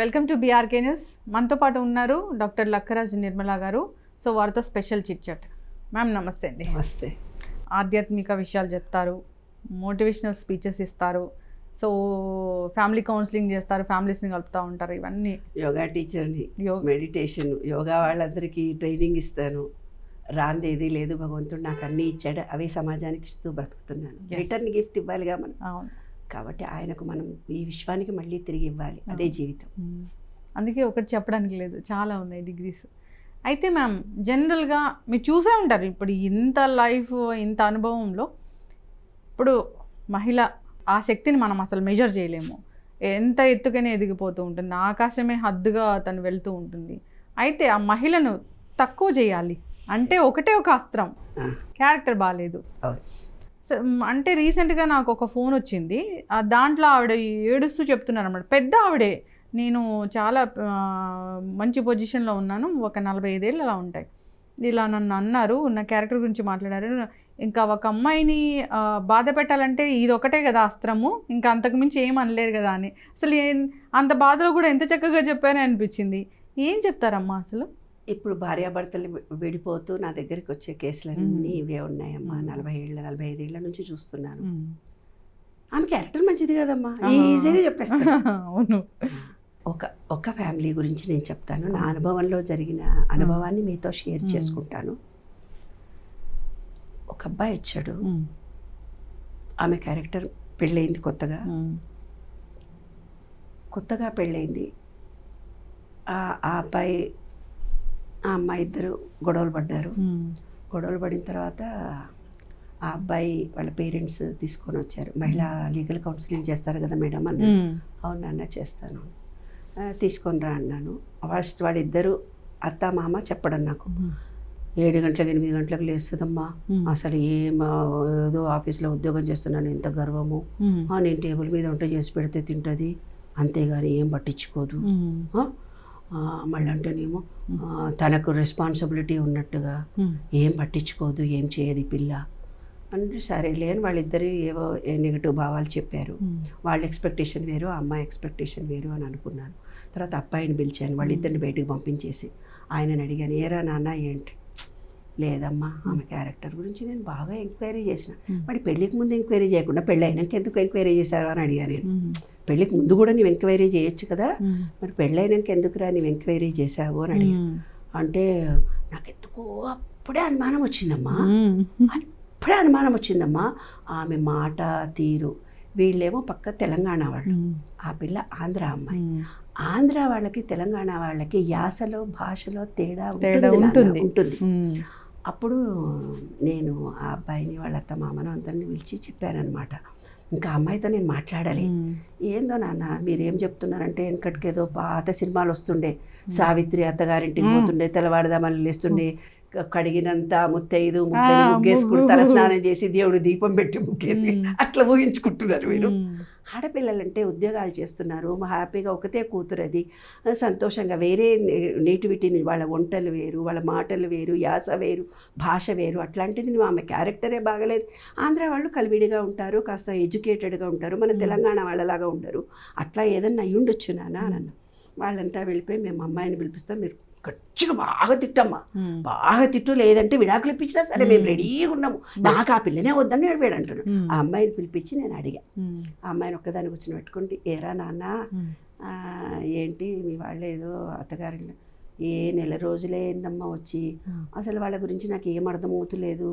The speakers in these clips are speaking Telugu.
Welcome to BRK news. మనతో పాటు ఉన్నారు డాక్టర్ లక్కరాజ్ నిర్మలా గారు. సో వారితో స్పెషల్ చిట్ చాట్. మ్యామ్ నమస్తే అండి. నమస్తే. ఆధ్యాత్మిక విషయాలు చెప్తారు, మోటివేషనల్ స్పీచెస్ ఇస్తారు, సో ఫ్యామిలీ కౌన్సిలింగ్ చేస్తారు, ఫ్యామిలీస్ని కలుపుతూ ఉంటారు. ఇవన్నీ యోగా టీచర్ని, మెడిటేషన్, యోగా వాళ్ళందరికీ ట్రైనింగ్ ఇస్తాను. రాందేది లేదు, భగవంతుడు నాకు అన్నీ ఇచ్చాడు, అవే సమాజానికి ఇస్తూ బ్రతుకుతున్నాను. రిటర్న్ గిఫ్ట్ ఇవ్వాలిగా మనం. అవును, కాబట్టి ఆయనకు మనం ఈ విశ్వానికి మళ్ళీ తిరిగి ఇవ్వాలి, అదే జీవితం. అందుకే ఒకటి చెప్పడానికి లేదు, చాలా ఉన్నాయి డిగ్రీస్. అయితే మ్యామ్ జనరల్గా మీరు చూసే ఉంటారు, ఇప్పుడు ఇంత లైఫ్ ఇంత అనుభవంలో ఇప్పుడు మహిళ ఆ శక్తిని మనం అసలు మెజర్ చేయలేము. ఎంత ఎత్తుకనే ఎదిగిపోతూ ఉంటుంది, ఆకాశమే హద్దుగా తను వెళ్తూ ఉంటుంది. అయితే ఆ మహిళను తక్కువ చేయాలి అంటే ఒకటే ఒక అస్త్రం, క్యారెక్టర్ బాగాలేదు. అంటే రీసెంట్గా నాకు ఒక ఫోన్ వచ్చింది, దాంట్లో ఆవిడ ఏడుస్తూ చెప్తున్నారు అన్నమాట. పెద్ద ఆవిడే, నేను చాలా మంచి పొజిషన్లో ఉన్నాను, ఒక 45 ఏళ్ళు అలా ఉంటాయి, ఇలా నన్ను అన్నారు, నా క్యారెక్టర్ గురించి మాట్లాడారు. ఇంకా ఒక అమ్మాయిని బాధ పెట్టాలంటే ఇది ఒకటే కదా అస్త్రము, ఇంకా అంతకుమించి ఏం అనలేరు కదా అని. అసలు అంత బాధలో కూడా ఎంత చక్కగా చెప్పారని అనిపించింది. ఏం చెప్తారమ్మా అసలు? ఇప్పుడు భార్యాభర్తలు విడిపోతూ నా దగ్గరికి వచ్చే కేసులన్నీ ఇవే ఉన్నాయమ్మా. 45 ఏళ్ల నుంచి చూస్తున్నాను. ఆమె క్యారెక్టర్ మంచిది కదమ్మా, ఈజీగా చెప్పేస్తాను. అవును. ఒక ఫ్యామిలీ గురించి నేను చెప్తాను, నా అనుభవంలో జరిగిన అనుభవాన్ని మీతో షేర్ చేసుకుంటాను. ఒక అబ్బాయి వచ్చాడు, ఆమె క్యారెక్టర్ పెళ్ళయింది, కొత్తగా పెళ్ళయింది. ఆ అబ్బాయి ఆ అమ్మాయి ఇద్దరు గొడవలు పడ్డారు. గొడవలు పడిన తర్వాత ఆ అబ్బాయి వాళ్ళ పేరెంట్స్ తీసుకొని వచ్చారు. మహిళా లీగల్ కౌన్సిలింగ్ చేస్తారు కదా మేడం అన్న. అవునన్నా చేస్తాను, తీసుకొని రా అన్నాను. ఫస్ట్ వాళ్ళిద్దరు అత్త మామ చెప్పడం నాకు, 7 గంటలకు 8 గంటలకు లేస్తుందమ్మా, అసలు ఏదో ఆఫీస్లో ఉద్యోగం చేస్తున్నాను, ఎంత గర్వము, నేను టేబుల్ మీద వంట చేసి పెడితే తింటుంది, అంతేగాని ఏం పట్టించుకోదు. మళ్ళీ అంటేనేమో తనకు రెస్పాన్సిబిలిటీ ఉన్నట్టుగా ఏం పట్టించుకోదు, ఏం చేయదు పిల్ల అంటే. సరేలే అని వాళ్ళిద్దరు ఏవో నెగిటివ్ భావాలు చెప్పారు. వాళ్ళ ఎక్స్పెక్టేషన్ వేరు, అమ్మాయి ఎక్స్పెక్టేషన్ వేరు అని అనుకున్నాను. తర్వాత అబ్బాయిని పిలిచాను, వాళ్ళిద్దరిని బయటకు పంపించేసి ఆయనని అడిగాను, ఏరా నాన్న ఏంటి? లేదమ్మా, ఆమె క్యారెక్టర్ గురించి నేను బాగా ఎంక్వైరీ చేసిన. మరి పెళ్ళికి ముందు ఎంక్వైరీ చేయకుండా పెళ్ళి అయినాక ఎందుకు ఎంక్వైరీ చేశారు అని అడిగాను నేను. పెళ్ళికి ముందు కూడా నీవు ఎంక్వైరీ చేయొచ్చు కదా, మరి పెళ్ళైనాక ఎందుకురా నీవు ఎంక్వైరీ చేసావు అని అడిగాను. అంటే నాకు ఎందుకో అప్పుడే అనుమానం వచ్చిందమ్మా, ఆమె మాట తీరు. వీళ్ళేమో పక్క తెలంగాణ వాళ్ళు, ఆ పిల్ల ఆంధ్ర అమ్మాయి. ఆంధ్ర వాళ్ళకి తెలంగాణ వాళ్ళకి యాసలో భాషలో తేడా ఉంటుంది. అప్పుడు నేను ఆ అబ్బాయిని వాళ్ళ అత్త మామను అందరిని పిలిచి చెప్పానమాట, ఇంకా అమ్మాయితో నేను మాట్లాడాలి. ఏందో నాన్న మీరేం చెప్తున్నారంటే, వెనకటికేదో పాత సినిమాలు వస్తుండే, సావిత్రి అత్తగారింటికి పోతుండే, తెల్లవారుదామని లేస్తుండే, కడిగినంత ముత్తైదు ముగ్గేసుకుని తల స్నానం చేసి దేవుడు దీపం పెట్టి ముగ్గేసి అట్లా ఊహించుకుంటున్నారు మీరు. ఆడపిల్లలంటే ఉద్యోగాలు చేస్తున్నారు, హ్యాపీగా ఒకతే కూతురు, అది సంతోషంగా. వేరే నేటివిటీని, వాళ్ళ వంటలు వేరు, వాళ్ళ మాటలు వేరు, యాస వేరు, భాష వేరు. అట్లాంటిది నువ్వు ఆమె క్యారెక్టరే బాగలేదు. ఆంధ్ర వాళ్ళు కలివిడిగా ఉంటారు, కాస్త ఎడ్యుకేటెడ్గా ఉంటారు, మన తెలంగాణ వాళ్ళలాగా ఉండరు. అట్లా ఏదన్నా అయ్యుండొచ్చు నాన్న అన్న. వాళ్ళంతా వెళ్ళిపోయి మేము అమ్మాయిని పిలిపిస్తాం, మీరు గట్టిగా బాగా తిట్టమ్మా, బాగా తిట్టు, లేదంటే విడాకులు ఇప్పించినా సరే మేము రెడీగా ఉన్నాము, నాకు ఆ పిల్లనే వద్దని వేడు అంటాను. ఆ అమ్మాయిని పిలిపించి నేను అడిగా, ఆ అమ్మాయిని ఒక్కదాన్ని కూర్చొని పెట్టుకుంటే, ఏరా నాన్న ఏంటి మీ వాళ్ళు ఏదో అత్తగారి నెల రోజులే ఏందమ్మా వచ్చి, అసలు వాళ్ళ గురించి నాకు ఏం అర్థమవుతలేదు,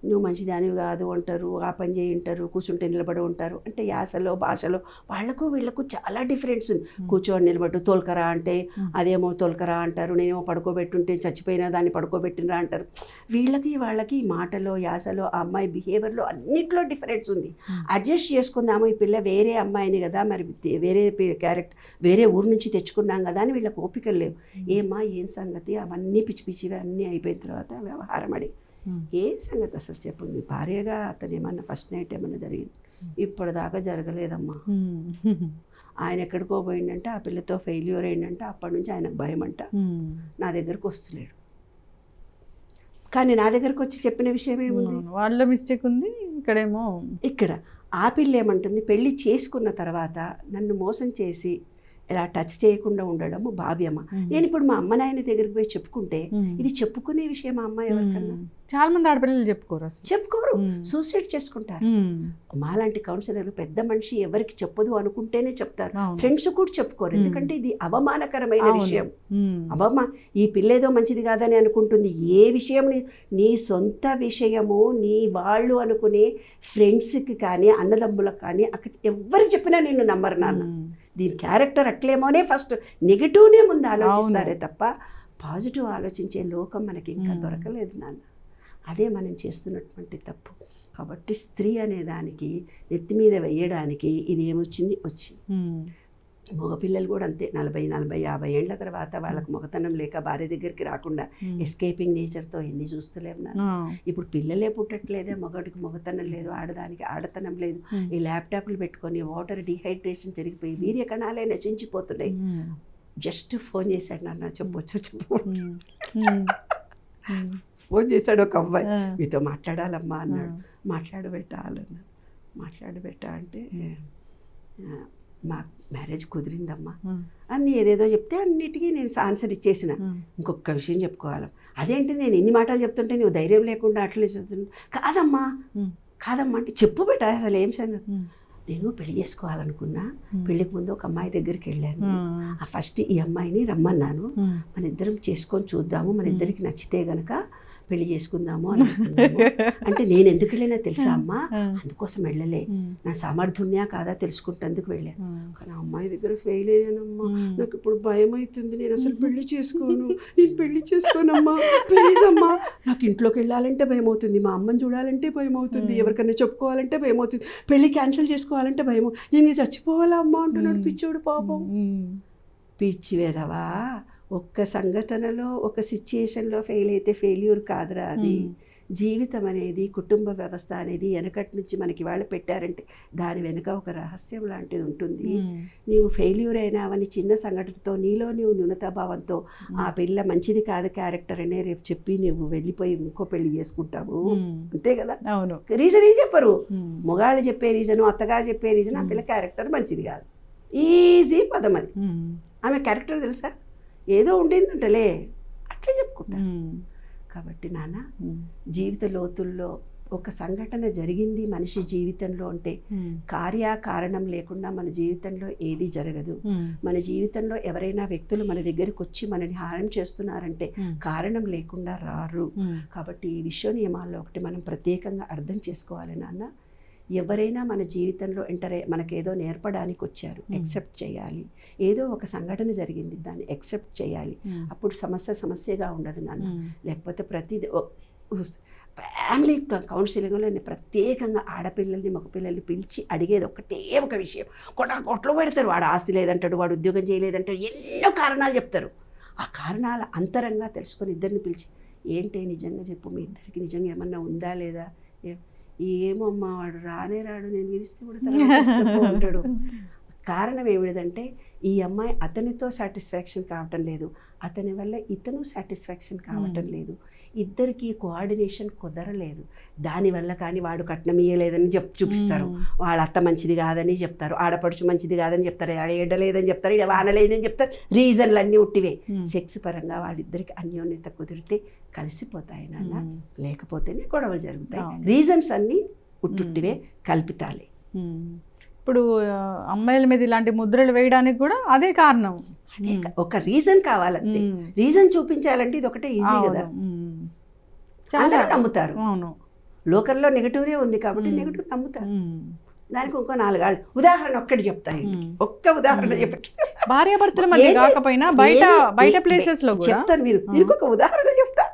నువ్వు మంచిదానివి కాదు అంటారు, ఆ పని చేయి అంటారు, కూర్చుంటే నిలబడి ఉంటారు అంటే. యాసలో భాషలో వాళ్ళకు వీళ్ళకు చాలా డిఫరెన్స్ ఉంది. కూర్చోని నిలబడు తోల్కరా అంటే అదేమో తోల్కరా అంటారు, నేనేమో పడుకోబెట్టుంటే చచ్చిపోయినా దాన్ని పడుకోబెట్టినరా అంటారు. వాళ్ళకి మాటలో యాసలో ఆ అమ్మాయి బిహేవియర్లో అన్నిట్లో డిఫరెన్స్ ఉంది. అడ్జస్ట్ చేసుకుందాము, ఈ పిల్ల వేరే అమ్మాయిని కదా, మరి వేరే క్యారెక్టర్ వేరే ఊరు నుంచి తెచ్చుకున్నాం కదా అని వీళ్ళకి ఓపికలు లేవు. ఏమా ఏం సంగతి, అవన్నీ పిచ్చి పిచ్చివి అన్నీ అయిపోయిన తర్వాత వ్యవహారం అడిగి, ఏం సంగతి అసలు చెప్పు, మీ భార్యగా అతను ఏమన్నా ఫస్ట్ నైట్ ఏమన్నా జరిగింది? ఇప్పటిదాకా జరగలేదమ్మా. ఆయన ఎక్కడికో పోయిందంటే, ఆ పిల్లతో ఫెయిల్యూర్ అయిందంటే, అప్పటి నుంచి ఆయనకు భయం అంట, నా దగ్గరకు వస్తలేడు. కానీ నా దగ్గరకు వచ్చి చెప్పిన విషయం ఏముంది, వాళ్ళ మిస్టేక్ ఉంది. ఇక్కడ ఆ పిల్ల ఏమంటుంది, పెళ్ళి చేసుకున్న తర్వాత నన్ను మోసం చేసి ఇలా టచ్ చేయకుండా ఉండడము భావ్యమా? నేను ఇప్పుడు మా అమ్మ నాయన దగ్గరికి పోయి చెప్పుకుంటే ఇది చెప్పుకునే విషయం మా అమ్మ ఎవరికన్నా? చాలా మంది ఆడపిల్లలు చెప్పుకోరు అసలు. చెప్పుకోరు, సూసైడ్ చేసుకుంటారు. మాలాంటి కౌన్సిలర్ పెద్ద మనిషి ఎవరికి చెప్పదు అనుకుంటేనే చెప్తారు. ఫ్రెండ్స్ కూడా చెప్పుకోరు, ఎందుకంటే ఇది అవమానకరమైన విషయం. ఈ పిల్లేదో మంచిది కాదని అనుకుంటుంది. ఏ విషయం నీ సొంత విషయము నీ వాళ్ళు అనుకునే ఫ్రెండ్స్కి కానీ అన్నదమ్ములకు కానీ అక్కడ ఎవరికి చెప్పినా నేను నమ్మరు నాన్న. దీని క్యారెక్టర్ అట్లేమోనే ఫస్ట్ నెగిటివ్నే ముందు ఆలోచిస్తారే తప్ప పాజిటివ్ ఆలోచించే లోకం మనకి ఇంకా దొరకలేదు నాన్న. అదే మనం చేస్తున్నటువంటి తప్పు. కాబట్టి స్త్రీ అనే దానికి నెత్తి మీద వేయడానికి ఇది ఏమొచ్చింది వచ్చింది. మగపిల్లలు కూడా అంతే, 40, 40, 50 ఏళ్ల తర్వాత వాళ్ళకి మగతనం లేక భార్య దగ్గరికి రాకుండా ఎస్కేపింగ్ నేచర్తో ఎన్ని చూస్తలేము నాన్న. ఇప్పుడు పిల్లలే పుట్టట్లేదే, మగడికి మగతనం లేదు, ఆడదానికి ఆడతనం లేదు. ఈ ల్యాప్టాప్లు పెట్టుకొని వాటర్ డిహైడ్రేషన్ జరిగిపోయి వీర్య కణాలే నశించిపోతున్నాయి. జస్ట్ ఫోన్ చేశాడు నాన్న, చెప్పొచ్చు ఫోన్ చేశాడు ఒక అబ్బాయి, మీతో మాట్లాడాలమ్మా అన్నాడు. మాట్లాడబెట్టా అంటే మా మ్యారేజ్ కుదిరిందమ్మా అని ఏదేదో చెప్తే అన్నిటికీ నేను ఆన్సర్ ఇచ్చేసిన. ఇంకొక విషయం చెప్పుకోవాలి, అదేంటి నేను ఎన్ని మాటలు చెప్తుంటే నువ్వు ధైర్యం లేకుండా అట్లే చెప్తున్నా. కాదమ్మా అంటే చెప్పు బెట్ట అసలు ఏం సంగతి. నేను పెళ్లి చేసుకోవాలనుకున్నా, పెళ్లికి ముందు ఒక అమ్మాయి దగ్గరికి వెళ్ళాను. ఆ ఫస్ట్ ఈ అమ్మాయిని రమ్మన్నాను, మన ఇద్దరం చేసుకొని చూద్దాము, మన ఇద్దరికి నచ్చితే గనక పెళ్లి చేసుకుందాము అని అనుకున్నాము. అంటే నేను ఎందుకు వెళ్ళినా తెలుసా అమ్మా, అందుకోసం వెళ్ళలే, నా సామర్థ్యా కాదా తెలుసుకుంటేందుకు వెళ్ళాను. కానీ ఆ అమ్మాయి దగ్గర ఫెయిల్ అయ్యానమ్మా, నాకు ఇప్పుడు భయం అవుతుంది, నేను అసలు పెళ్లి చేసుకోనమ్మా, ప్లీజ్ అమ్మా. నాకు ఇంట్లోకి వెళ్ళాలంటే భయం అవుతుంది, మా అమ్మని చూడాలంటే భయం అవుతుంది, ఎవరికైనా చెప్పుకోవాలంటే భయం అవుతుంది, పెళ్లి క్యాన్సిల్ చేసుకోవాలంటే భయం, నేను చచ్చిపోవాలా అమ్మా అంటున్నాడు పిచ్చోడు పాపం. పిచ్చి వేదవా, ఒక్క సంఘటనలో ఒక సిచ్యుయేషన్లో ఫెయిల్ అయితే ఫెయిల్యూర్ కాదురా అది. జీవితం అనేది, కుటుంబ వ్యవస్థ అనేది వెనకటి నుంచి మనకి వాళ్ళు పెట్టారంటే దాని వెనుక ఒక రహస్యం లాంటిది ఉంటుంది. నీవు ఫెయిల్యూర్ అయినావని చిన్న సంఘటనతో నీలో నీవు న్యూనతాభావంతో ఆ పిల్ల మంచిది కాదు క్యారెక్టర్ అనే రేపు చెప్పి నువ్వు వెళ్ళిపోయి ఇంకో పెళ్లి చేసుకుంటావు, అంతే కదా. అవును, రీజన్ ఏం చెప్పరు, మొగాళ్ళు చెప్పే రీజను, అత్తగారు చెప్పే రీజన్, ఆ పిల్ల క్యారెక్టర్ మంచిది కాదు. ఈజీ పదం అది. ఆమె క్యారెక్టర్ తెలుసా, ఏదో ఉండిందంటలే అట్లే చెప్పుకుంటా. కాబట్టి నాన్న, జీవిత లోతుల్లో ఒక సంఘటన జరిగింది మనిషి జీవితంలో అంటే కార్యకారణం లేకుండా మన జీవితంలో ఏది జరగదు. మన జీవితంలో ఎవరైనా వ్యక్తులు మన దగ్గరికి వచ్చి మనని హారం చేస్తున్నారంటే కారణం లేకుండా రారు. కాబట్టి ఈ విశ్వ నియమాల్లో ఒకటి మనం ప్రత్యేకంగా అర్థం చేసుకోవాలి నాన్న. ఎవరైనా మన జీవితంలో మనకేదో నేర్పడానికి వచ్చారు, యాక్సెప్ట్ చేయాలి. ఏదో ఒక సంఘటన జరిగింది, దాన్ని యాక్సెప్ట్ చేయాలి. అప్పుడు సమస్యగా ఉండదు నాన్న. లేకపోతే ప్రతిదీ ఫ్యామిలీ కౌన్సిలింగ్లో ప్రత్యేకంగా ఆడపిల్లల్ని మగపిల్లల్ని పిలిచి అడిగేది ఒకటే ఒక విషయం. కొట్లు పెడతారు, వాడు ఆస్తి లేదంటాడు, వాడు ఉద్యోగం చేయలేదంటాడు, ఎన్నో కారణాలు చెప్తారు. ఆ కారణాల అంతరంగా తెలుసుకొని ఇద్దరిని పిలిచి, ఏంటి నిజంగా చెప్పు, మీ ఇద్దరికి నిజంగా ఏమన్నా ఉందా లేదా? ఏమమ్మా వాడు రానే రాడు, నేను పిలిస్తే కూడా తర్వాత ఉంటాడు. కారణం ఏమిటంటే ఈ అమ్మాయి అతనితో సాటిస్ఫాక్షన్ కావటం లేదు, అతని వల్ల ఇతను సాటిస్ఫాక్షన్ కావటం లేదు, ఇద్దరికి కోఆర్డినేషన్ కుదరలేదు. దానివల్ల కానీ వాడు కట్నం ఇయ్యలేదని చూపిస్తారు, వాళ్ళ అత్త మంచిది కాదని చెప్తారు, ఆడపడుచు మంచిది కాదని చెప్తారు, ఏడలేదని చెప్తారు, ఈడ వానలేదని చెప్తారు. రీజన్లు అన్నీ ఉట్టివే. సెక్స్ పరంగా వాళ్ళిద్దరికి అన్యోన్యత కుదిరితే కలిసిపోతాయి నాన్న, లేకపోతేనే గొడవలు జరుగుతాయి. రీజన్స్ అన్నీ ఉట్టుట్టివే, కల్పితాలే. ఇప్పుడు అమ్మాయిల మీద ఇలాంటి ముద్రలు వేయడానికి కూడా అదే కారణం. అదే ఒక రీజన్ కావాలంతే. రీజన్ చూపించాలంటే ఇది ఒకటే ఈజీ కదా, అందరూ నమ్ముతారు. అవును, లోకల్లో నెగిటివ్నే ఉంది కాబట్టి నెగిటివ్ నమ్ముతారు. దానికి ఇంకో 4 ఉదాహరణ ఒక్కటి చెప్తాయి, ఒక్క ఉదాహరణ చెప్పండి. భార్యాభర్తల మధ్య కాకపోయినా బయట ప్లేసెస్ లో చెప్తాను. మీరు ఇంకొక ఉదాహరణ చెప్తా.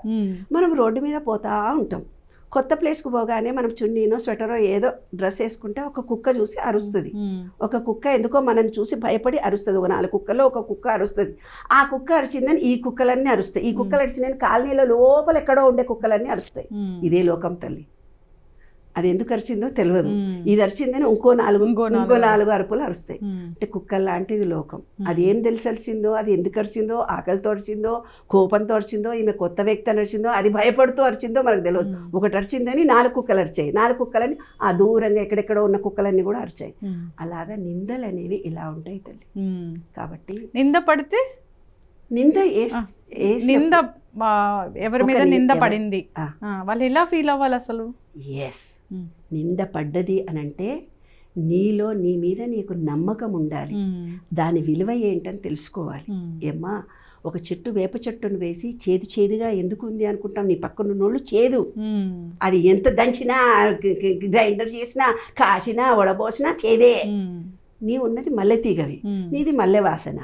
మనం రోడ్డు మీద పోతా ఉంటాం, కొత్త ప్లేస్కి పోగానే మనం చున్నీనో స్వెటరో ఏదో డ్రెస్ వేసుకుంటే ఒక కుక్క చూసి అరుస్తుంది. ఒక కుక్క ఎందుకో మనల్ని చూసి భయపడి అరుస్తుంది. ఒక 4 కుక్కల్లో ఒక కుక్క అరుస్తుంది. ఆ కుక్క అరిచిందని ఈ కుక్కలన్నీ అరుస్తాయి, ఈ కుక్కలు అరిచిందని కాలనీలో లోపల ఎక్కడో ఉండే కుక్కలన్నీ అరుస్తాయి. ఇదే లోకం తల్లి. అది ఎందుకు అరిచిందో తెలియదు. మ్మ్. ఇది అరిచిందని ఇంకో నాలుగు అరుపులు అరుస్తాయి. మ్మ్. అంటే కుక్కర్ లాంటిది లోకం. అది ఏం తెలిసి అరిచిందో, అది ఎందుకు అరిచిందో, ఆకలితో అరిచిందో, కోపంతో అరిచిందో, ఈమె కొత్త వ్యక్తి అని అరిచిందో, అది భయపడుతూ అరిచిందో మనకు తెలియదు. ఒకటి అరిచిందని 4 కుక్కలు అరిచాయి. 4 కుక్కలని ఆ దూరంగా ఎక్కడెక్కడో ఉన్న కుక్కలన్నీ కూడా అరిచాయి. మ్మ్. అలాగా నిందలు అనేవి ఇలా ఉంటాయి తల్లి. మ్మ్. కాబట్టి నింద పడితే నింద నింద ఎవరి మీద ఒకరి- నింద ఎవరి- పడింది, ఆ. వాళ్ళు ఎలా ఫీల్ అవ్వాలి అసలు? ఎస్, నింద పడ్డది అని అంటే నీలో నీ మీద నీకు నమ్మకం ఉండాలి. దాని విలువ ఏంటని తెలుసుకోవాలి. ఏమ్మా, ఒక చెట్టు వేప చెట్టును వేసి చేదుగా ఎందుకు ఉంది అనుకుంటాం. నీ పక్కన ఉన్నోళ్ళు చేదు, అది ఎంత దంచినా గ్రైండర్ చేసినా కాసినా వడబోసినా చేదే. నీ ఉన్నది మల్లె తీగవి, నీది మల్లె వాసన,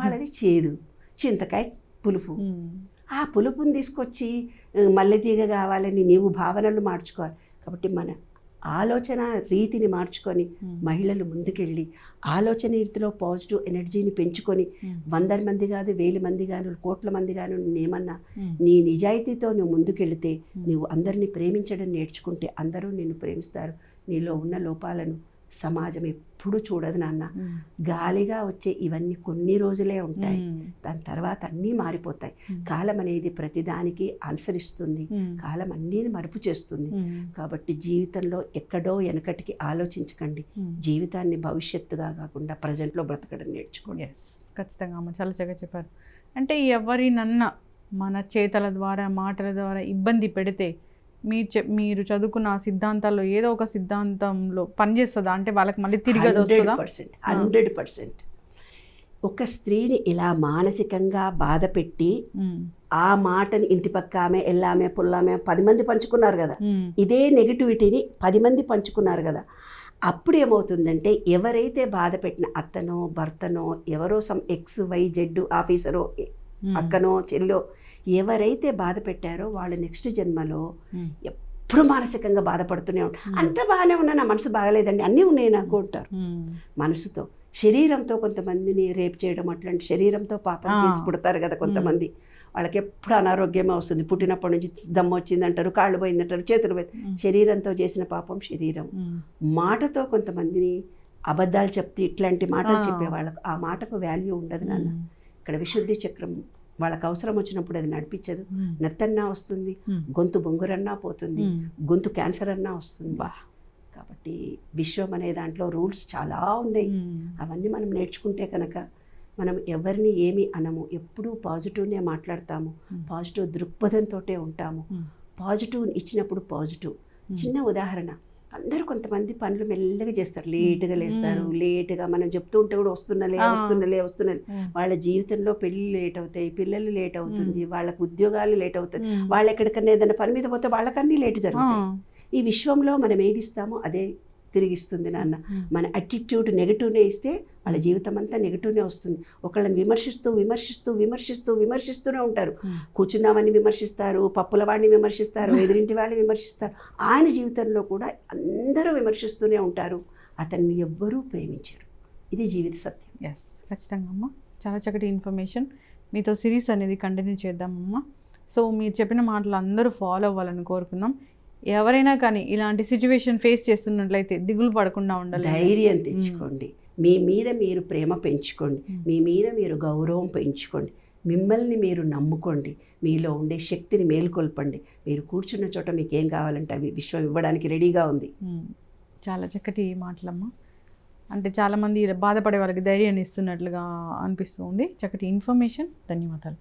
వాళ్ళది చేదు, చింతకాయ పులుపు. ఆ పులుపుని తీసుకొచ్చి మల్లె తీగ కావాలని నీవు భావనలు మార్చుకోవాలి. కాబట్టి మన ఆలోచన రీతిని మార్చుకొని మహిళలు ముందుకెళ్ళి ఆలోచన రీతిలో పాజిటివ్ ఎనర్జీని పెంచుకొని 100 మంది కాదు, 1000 మంది కాను, కోట్ల మంది కాను, నేమన్నా నీ నిజాయితీతో నువ్వు ముందుకెళ్తే, నువ్వు అందరినీ ప్రేమించడం నేర్చుకుంటే అందరూ నిన్ను ప్రేమిస్తారు. నీలో ఉన్న లోపాలను సమాజం ఎప్పుడు చూడదు నాన్న. గాలిగా వచ్చే ఇవన్నీ కొన్ని రోజులే ఉంటాయి, దాని తర్వాత అన్నీ మారిపోతాయి. కాలం అనేది ప్రతిదానికి అనుసరిస్తుంది, కాలం అన్నీ మరుపు చేస్తుంది. కాబట్టి జీవితంలో ఎక్కడో వెనకటికి ఆలోచించకండి, జీవితాన్ని భవిష్యత్తుగా కాకుండా ప్రజెంట్లో బ్రతకడం నేర్చుకోండి. ఖచ్చితంగా అమ్మ, చాలా చక్కగా చెప్పారు. అంటే ఎవరినన్నా మన చేతల ద్వారా మాటల ద్వారా ఇబ్బంది పెడితే మీరు చదువుకున్న సిద్ధాంతాల్లో ఏదో ఒక సిద్ధాంతంలో పనిచేస్తుందా? అంటే వాళ్ళకి మళ్ళీ తిరిగి 100%. ఒక స్త్రీని ఇలా మానసికంగా బాధ పెట్టి ఆ మాటని ఇంటి పక్క ఆమె ఎల్లామె పుల్లామె 10 మంది పంచుకున్నారు కదా, ఇదే నెగిటివిటీని 10 మంది పంచుకున్నారు కదా. అప్పుడు ఏమవుతుందంటే, ఎవరైతే బాధ పెట్టిన అత్తనో భర్తనో ఎవరో XYZ ఆఫీసరో అక్కనో చెల్లో ఎవరైతే బాధ పెట్టారో వాళ్ళు నెక్స్ట్ జన్మలో ఎప్పుడు మానసికంగా బాధపడుతూనే ఉంటారు. అంత బాగానే ఉన్నా నా మనసు బాగలేదండి, అన్నీ ఉన్నాయి నాకు అంటారు. మనసుతో, శరీరంతో కొంతమందిని రేప్ చేయడం, అట్లాంటి శరీరంతో పాపం చేసి పుడతారు కదా కొంతమంది. వాళ్ళకి ఎప్పుడు అనారోగ్యమే వస్తుంది, పుట్టినప్పటి నుంచి దమ్ము వచ్చిందంటారు, కాళ్ళు పోయిందంటారు, చేతులు పోయింది. శరీరంతో చేసిన పాపం శరీరం. మాటతో కొంతమందిని అబద్ధాలు చెప్తే, ఇట్లాంటి మాటలు చెప్పే వాళ్ళకు ఆ మాటకు వాల్యూ ఉండదు నాన్న. ఇక్కడ విశుద్ధి చక్రం వాళ్ళకి అవసరం వచ్చినప్పుడు అది నడిపించదు. నెత్తన్నా వస్తుంది, గొంతు బొంగురన్నా పోతుంది, గొంతు క్యాన్సర్ అన్నా వస్తుంది. కాబట్టి విశ్వం అనే దాంట్లో రూల్స్ చాలా ఉన్నాయి. అవన్నీ మనం నేర్చుకుంటే కనుక మనం ఎవరిని ఏమి అనము, ఎప్పుడూ పాజిటివ్నే మాట్లాడతాము, పాజిటివ్ దృక్పథంతో ఉంటాము. పాజిటివ్ ఇచ్చినప్పుడు పాజిటివ్. చిన్న ఉదాహరణ, అందరూ కొంతమంది పనులు మెల్లగా చేస్తారు, లేటుగా లేస్తారు, లేటుగా మనం చెప్తూ ఉంటే కూడా వస్తున్నలే. వాళ్ళ జీవితంలో పెళ్ళి లేట్ అవుతాయి, పిల్లలు లేట్ అవుతుంది, వాళ్ళకు ఉద్యోగాలు లేట్ అవుతుంది, వాళ్ళు ఎక్కడికన్నా ఏదైనా పని మీద పోతే వాళ్ళకన్నీ లేట్ జరుగుతాయి. ఈ విశ్వంలో మనం ఏది ఇస్తామో అదే తిరిగిస్తుంది నాన్న. మన అటిట్యూడ్ నెగిటివ్నే ఇస్తే వాళ్ళ జీవితం అంతా నెగిటివ్నే వస్తుంది. ఒకళ్ళని విమర్శిస్తూనే ఉంటారు. కూర్చున్నామని విమర్శిస్తారు, పప్పుల వాడిని విమర్శిస్తారు, ఎదురింటి వాళ్ళని విమర్శిస్తారు. ఆయన జీవితంలో కూడా అందరూ విమర్శిస్తూనే ఉంటారు, అతన్ని ఎవ్వరూ ప్రేమించరు. ఇది జీవిత సత్యం. ఎస్, ఖచ్చితంగా అమ్మ, చాలా చక్కటి ఇన్ఫర్మేషన్. మీతో సిరీస్ అనేది కంటిన్యూ చేద్దామమ్మా. సో మీరు చెప్పిన మాటలు అందరూ ఫాలో అవ్వాలని కోరుకుందాం. ఎవరైనా కానీ ఇలాంటి సిచ్యువేషన్ ఫేస్ చేస్తున్నట్లయితే దిగులు పడకుండా ఉండాలి, ధైర్యం తెచ్చుకోండి, మీ మీద మీరు ప్రేమ పెంచుకోండి, మీ మీద మీరు గౌరవం పెంచుకోండి, మిమ్మల్ని మీరు నమ్ముకోండి, మీలో ఉండే శక్తిని మేలుకొల్పండి. మీరు కూర్చున్న చోట మీకు ఏం కావాలంటే అవి విశ్వం ఇవ్వడానికి రెడీగా ఉంది. చాలా చక్కటి మాటలమ్మా. అంటే చాలామంది బాధపడే వాళ్ళకి ధైర్యాన్ని ఇస్తున్నట్లుగా అనిపిస్తుంది. చక్కటి ఇన్ఫర్మేషన్. ధన్యవాదాలు.